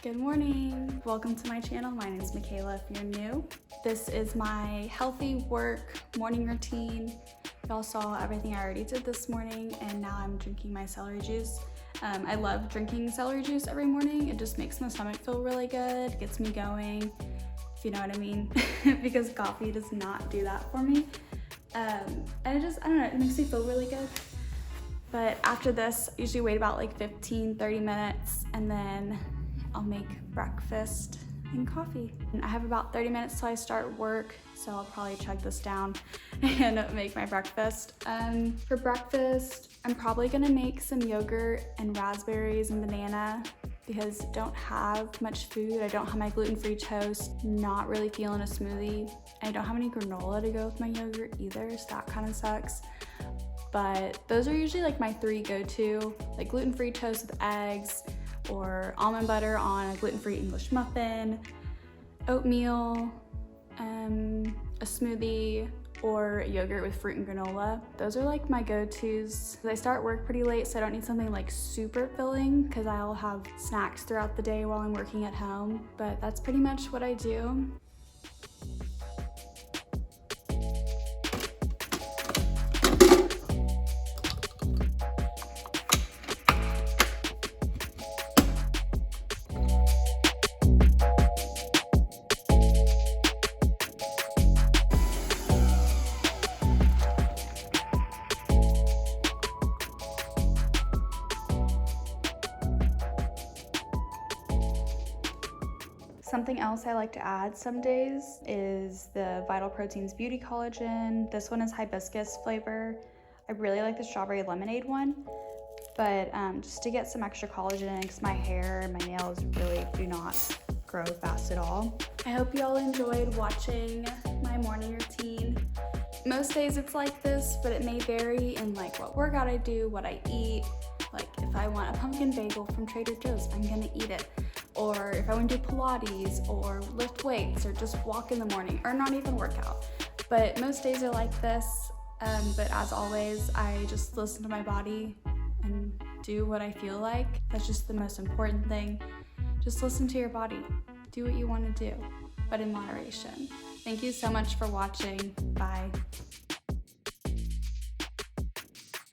Good morning. Welcome to my channel. My name is Michaela if you're new. This is my healthy work morning routine. Y'all saw everything I already did this morning, and now I'm drinking my celery juice. I love drinking celery juice every morning. It just makes my stomach feel really good, gets me going, if you know what I mean, because coffee does not do that for me. And I don't know, it makes me feel really good. But after this, I usually wait about like 15-30 minutes, and then I'll make breakfast and coffee. And I have about 30 minutes till I start work, so I'll probably chug this down and make my breakfast. For breakfast, I'm probably gonna make some yogurt and raspberries and banana because I don't have much food. I don't have my gluten-free toast, not really feeling a smoothie. I don't have any granola to go with my yogurt either, so that kind of sucks. But those are usually like my three go-to, like gluten-free toast with eggs, or almond butter on a gluten-free English muffin, oatmeal, a smoothie, or yogurt with fruit and granola. Those are like my go-tos. I start work pretty late, so I don't need something like super filling because I'll have snacks throughout the day while I'm working at home. But that's pretty much what I do. Something else I like to add some days is the Vital Proteins Beauty Collagen. This one is hibiscus flavor. I really like the strawberry lemonade one, but just to get some extra collagen in because my hair and my nails really do not grow fast at all. I hope you all enjoyed watching my morning routine. Most days it's like this, but it may vary in like what workout I do, what I eat. Like if I want a pumpkin bagel from Trader Joe's, I'm gonna eat it. Or if I want to do Pilates or lift weights or just walk in the morning or not even workout. But most days are like this. But as always, I just listen to my body and do what I feel like. That's just the most important thing. Just listen to your body. Do what you want to do, but in moderation. Thank you so much for watching. Bye.